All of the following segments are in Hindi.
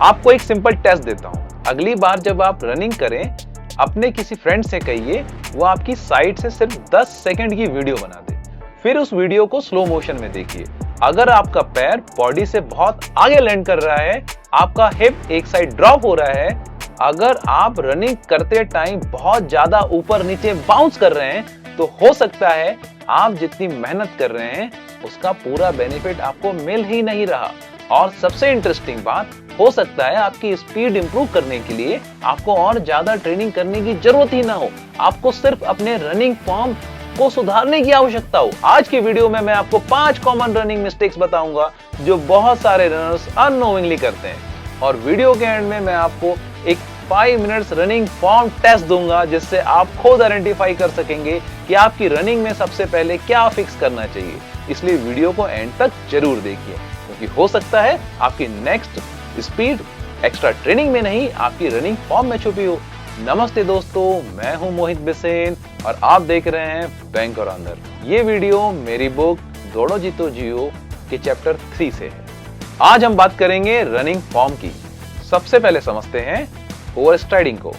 आपको एक सिंपल टेस्ट देता हूं। अगली बार जब आप रनिंग करें, अपने किसी फ्रेंड से कहिए वो आपकी साइड से सिर्फ 10 सेकंड की वीडियो बना दे। फिर उस वीडियो को स्लो मोशन में देखिए। अगर आपका पैर बॉडी से बहुत आगे लैंड कर रहा है, आपका हिप एक साइड ड्रॉप हो रहा है, अगर आप रनिंग करते टाइम बहुत ज्यादा ऊपर नीचे बाउंस कर रहे हैं, तो हो सकता है आप जितनी मेहनत कर रहे हैं उसका पूरा बेनिफिट आपको मिल ही नहीं रहा। और सबसे इंटरेस्टिंग बात, हो सकता है आपकी स्पीड इंप्रूव करने के लिए आपको और ज्यादा ट्रेनिंग करने की जरूरत ही ना हो, आपको सिर्फ अपने रनिंग फॉर्म को सुधारने की आवश्यकता हो। आज की वीडियो में मैं आपको 5 कॉमन रनिंग मिस्टेक्स बताऊंगा जो बहुत सारे रनर्स अननोइंगली करते हैं। और वीडियो के एंड में मैं आपको एक 5 मिनट्स रनिंग फॉर्म टेस्ट दूंगा जिससे आप खुद आइडेंटिफाई कर सकेंगे कि आपकी रनिंग में सबसे पहले क्या फिक्स करना चाहिए। इसलिए वीडियो को एंड तक जरूर देखिए, क्योंकि हो सकता है आपकी नेक्स्ट स्पीड एक्स्ट्रा ट्रेनिंग में नहीं, आपकी रनिंग फॉर्म में छुपी हो। नमस्ते दोस्तों, मैं हूं मोहित बिसेन और आप देख रहे हैं बैंक और अंदर। ये वीडियो मेरी बुक दौड़ो जीतो जियो के चैप्टर 3 से है। आज हम बात करेंगे रनिंग फॉर्म की। सबसे पहले समझते हैं ओवर स्ट्राइडिंग को।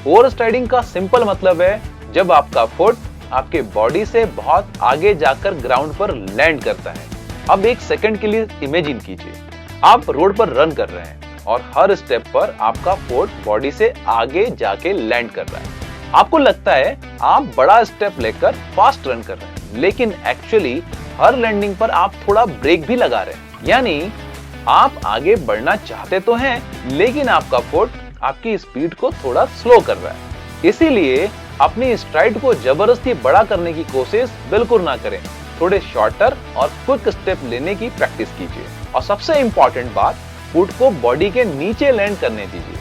ओवर स्ट्राइडिंग का सिंपल मतलब है जब आपका फुट आपके बॉडी से बहुत आगे जाकर ग्राउंड पर लैंड करता है। अब एक सेकंड के लिए इमेजिन कीजिए, आप रोड पर रन कर रहे हैं और हर स्टेप पर आपका फुट बॉडी से आगे जाके लैंड कर रहा है। आपको लगता है आप बड़ा स्टेप लेकर फास्ट रन कर रहे हैं, लेकिन एक्चुअली हर लैंडिंग पर आप थोड़ा ब्रेक भी लगा रहे हैं। यानी आप आगे बढ़ना चाहते तो हैं, लेकिन आपका फुट आपकी स्पीड को थोड़ा स्लो कर रहा है। इसीलिए अपनी स्ट्राइड को जबरदस्ती बड़ा करने की कोशिश बिल्कुल ना करें। थोड़े शॉर्टर और क्विक स्टेप लेने की प्रैक्टिस कीजिए। और सबसे इंपॉर्टेंट बात, फुट को बॉडी के नीचे लैंड करने दीजिए।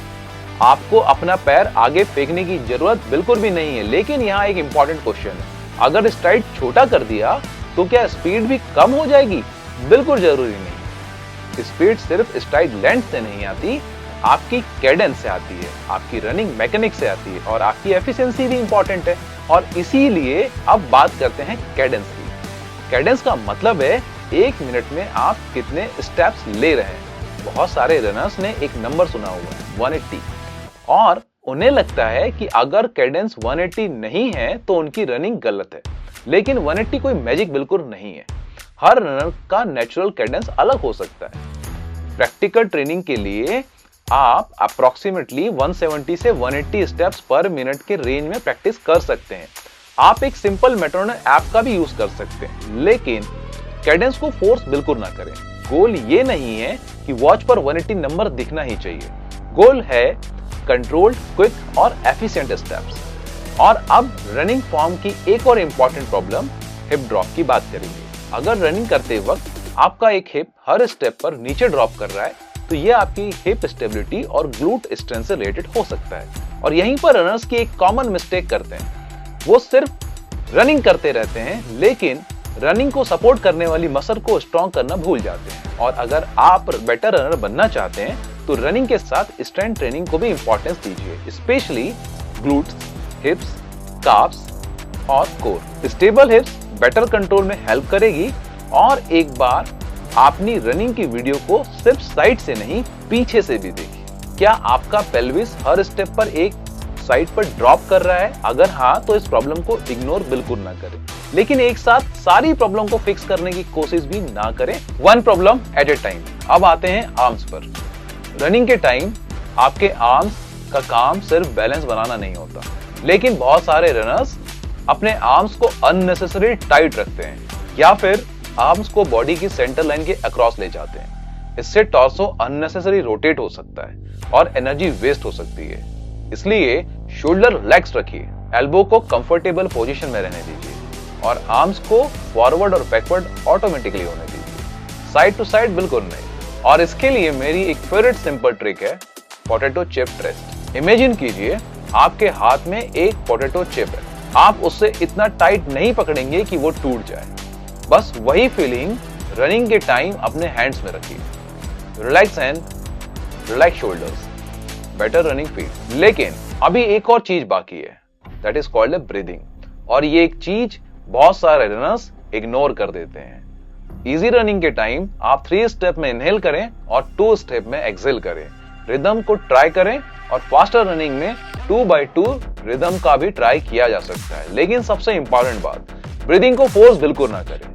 आपको अपना पैर आगे फेंकने की जरूरत बिल्कुल भी नहीं है। लेकिन यहाँ एक इंपॉर्टेंट क्वेश्चन है, अगर स्ट्राइड छोटा कर दिया तो क्या स्पीड भी कम हो जाएगी? बिल्कुल जरूरी नहीं। स्पीड सिर्फ स्ट्राइड लेंथ से नहीं आती, आपकी कैडेंस से आती है, आपकी रनिंग मैकेनिक से आती है और आपकी एफिशिएंसी भी इंपॉर्टेंट है। और इसीलिए अब बात करते हैं कैडेंस की। कैडेंस का मतलब है 1 मिनट में आप कितने स्टेप्स ले रहे हैं। बहुत सारे रनर्स ने एक नंबर सुना हुआ है 180, और उन्हें लगता है कि अगर कैडेंस 180 नहीं है तो उनकी रनिंग गलत है। लेकिन 180 कोई मैजिक बिल्कुल नहीं है। हर रनर का नेचुरल कैडेंस अलग हो सकता है। प्रैक्टिकल ट्रेनिंग के लिए आप अप्रोक्सीमेटली 170 से 180 स्टेप्स पर मिनट के रेंज में प्रैक्टिस कर सकते हैं। आप एक सिंपल मेट्रोनोम ऐप का भी यूज कर सकते हैं, लेकिन कैडेंस को फोर्स बिल्कुल ना करें। गोल ये नहीं है कि वॉच पर 180 नंबर दिखना ही चाहिए। गोल है कंट्रोल्ड, क्विक और एफिशिएंट स्टेप्स। और अब रनिंग फॉर्म की एक और इंपॉर्टेंट प्रॉब्लम, हिप ड्रॉप की बात करेंगे। अगर रनिंग करते वक्त आपका एक हिप हर स्टेप पर नीचे ड्रॉप कर रहा है, तो यह आपकी हिप स्टेबिलिटी और ग्लूट स्ट्रेंथ से रिलेटेड हो सकता है। और यहीं पर रनर्स की एक कॉमन मिस्टेक करते हैं, वो सिर्फ रनिंग करते रहते हैं, लेकिन रनिंग को सपोर्ट करने वाली मसल को स्ट्रॉन्ग करना भूल जाते हैं। और अगर आप बेटर रनर बनना चाहते हैं तो रनिंग के साथ स्ट्रेंथ ट्रेनिंग को भी इंपॉर्टेंस दीजिए, स्पेशली ग्लूट्स, हिप्स, काफ्स और कोर। स्टेबल हिप्स बेटर कंट्रोल में हेल्प करेगी। और एक बार अपनी रनिंग की वीडियो को सिर्फ साइड से नहीं, पीछे से भी देखिए। क्या आपका पेल्विस हर स्टेप पर एक साइड पर ड्रॉप कर रहा है? अगर हाँ, तो इस प्रॉब्लम को इग्नोर बिल्कुल ना करें, लेकिन एक साथ सारी प्रॉब्लम को फिक्स करने की कोशिश भी ना करें। One problem at A time. अब आते हैं आर्म्स पर। रनिंग के टाइम आपके आर्म्स का काम सिर्फ बैलेंस बनाना नहीं होता, लेकिन बहुत सारे रनर्स अपने आर्म्स को अननेसेसरी टाइट रखते हैं या फिर आर्म्स को बॉडी की सेंटर लाइन के अक्रॉस ले जाते हैं। इससे टॉर्सो अननेसेसरी रोटेट हो सकता है और एनर्जी वेस्ट हो सकती है। इसलिए शोल्डर रिलैक्स रखिए, एल्बो को कंफर्टेबल पोजीशन में रहने दीजिए और आर्म्स को फॉरवर्ड और बैकवर्ड ऑटोमेटिकली होने दीजिए, साइड टू साइड बिल्कुल नहीं। और इसके लिए मेरी एक फेवरेट सिंपल ट्रिक है, पोटैटो चिप ट्विस्ट। इमेजिन कीजिए आपके हाथ में एक पोटैटो चिप है, आप उससे इतना टाइट नहीं पकड़ेंगे कि वो टूट जाए। बस वही फीलिंग रनिंग के टाइम अपने हैंड्स में रखिए। Relax hand, relax shoulders, better running feel. लेकिन अभी एक और चीज बाकी है, दैट इज कॉल्ड ब्रीदिंग। और ये एक चीज बहुत सारे रनर्स इग्नोर कर देते हैं। इजी रनिंग के टाइम आप 3 स्टेप में इनहेल करें और 2 स्टेप में एक्सहेल करें। रिदम को ट्राई करें और फास्टर रनिंग में 2x2 रिदम का भी ट्राई किया जा सकता है। लेकिन सबसे इंपॉर्टेंट बात, ब्रीदिंग को फोर्स बिल्कुल ना करें।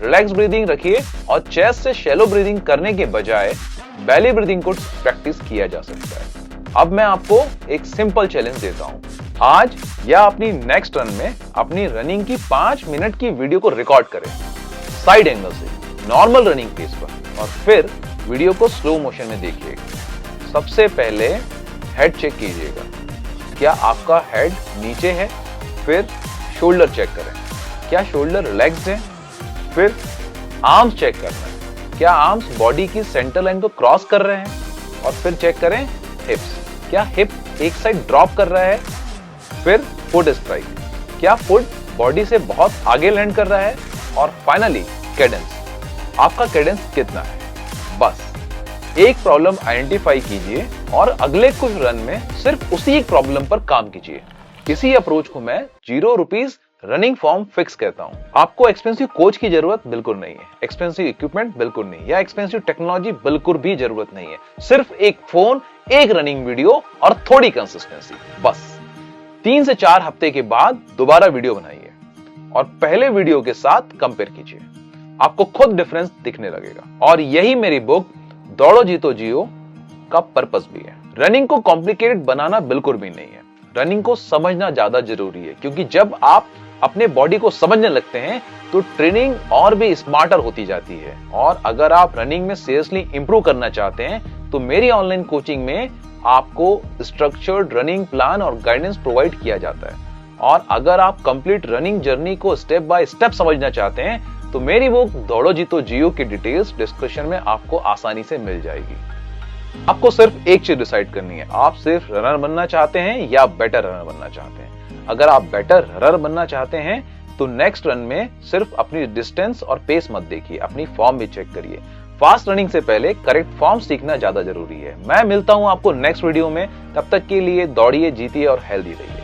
रिलैक्स ब्रीदिंग रखिए और चेस्ट से शैलो ब्रीदिंग करने के बजाय बेली ब्रीदिंग को प्रैक्टिस किया जा सकता है। अब मैं आपको एक सिंपल चैलेंज देता हूं। आज या अपनी नेक्स्ट रन में अपनी रनिंग की 5 मिनट की वीडियो को रिकॉर्ड करें साइड एंगल से, नॉर्मल रनिंग पेस पर, और फिर वीडियो को स्लो मोशन में देखिएगा। सबसे पहले हेड चेक कीजिएगा, क्या आपका हेड नीचे है। फिर शोल्डर चेक करें, क्या शोल्डर रिलैक्स्ड है। फिर आर्म्स चेक करना है, क्या आर्म्स बॉडी की सेंटर लाइन को क्रॉस कर रहे हैं। और फिर चेक करें हिप्स, क्या हिप एक साइड ड्रॉप कर रहा है। फिर फुट स्ट्राइक, क्या फुट बॉडी से बहुत आगे लैंड कर रहा है। और फाइनली कैडेंस, आपका कैडेंस कितना है। बस एक प्रॉब्लम आइडेंटिफाई कीजिए और अगले कुछ रन में सिर्फ उसी एक प्रॉब्लम पर काम कीजिए। इसी अप्रोच को मैं ₹0 रनिंग फॉर्म फिक्स कहता हूं। आपको एक्सपेंसिव कोच की जरूरत बिल्कुल नहीं है, एक्सपेंसिव इक्विपमेंट बिल्कुल नहीं, या एक्सपेंसिव टेक्नोलॉजी बिल्कुल भी जरूरत नहीं है। सिर्फ एक फोन, एक रनिंग वीडियो और थोड़ी कंसिस्टेंसी, बस। 3 से 4 हफ्ते के बाद दोबारा वीडियो बनाइए और पहले वीडियो के साथ कंपेयर कीजिए। आपको खुद डिफरेंस दिखने लगेगा। और यही मेरी बुक दौड़ो जीतो जियो का पर्पस भी है। रनिंग को कॉम्प्लिकेटेड बनाना बिल्कुल भी नहीं है, रनिंग को समझना ज्यादा जरूरी है, क्योंकि जब आप अपने बॉडी को समझने लगते हैं तो ट्रेनिंग और भी स्मार्टर होती जाती है। और अगर आप रनिंग में सीरियसली इंप्रूव करना चाहते हैं तो मेरी ऑनलाइन कोचिंग में आपको स्ट्रक्चर्ड रनिंग प्लान और गाइडेंस प्रोवाइड किया जाता है। और अगर आप कंप्लीट रनिंग जर्नी को स्टेप बाय स्टेप समझना चाहते हैं तो मेरी बुक दौड़ो जीतो जियो की डिटेल्स डिस्क्रिप्शन में आपको आसानी से मिल जाएगी। आपको सिर्फ एक चीज डिसाइड करनी है, आप सिर्फ रनर बनना चाहते हैं या बेटर रनर बनना चाहते हैं। अगर आप बेटर रनर बनना चाहते हैं तो नेक्स्ट रन में सिर्फ अपनी डिस्टेंस और पेस मत देखिए, अपनी फॉर्म भी चेक करिए। फास्ट रनिंग से पहले करेक्ट फॉर्म सीखना ज्यादा जरूरी है। मैं मिलता हूं आपको नेक्स्ट वीडियो में, तब तक के लिए दौड़िए, जीतिए और हेल्दी रहिए।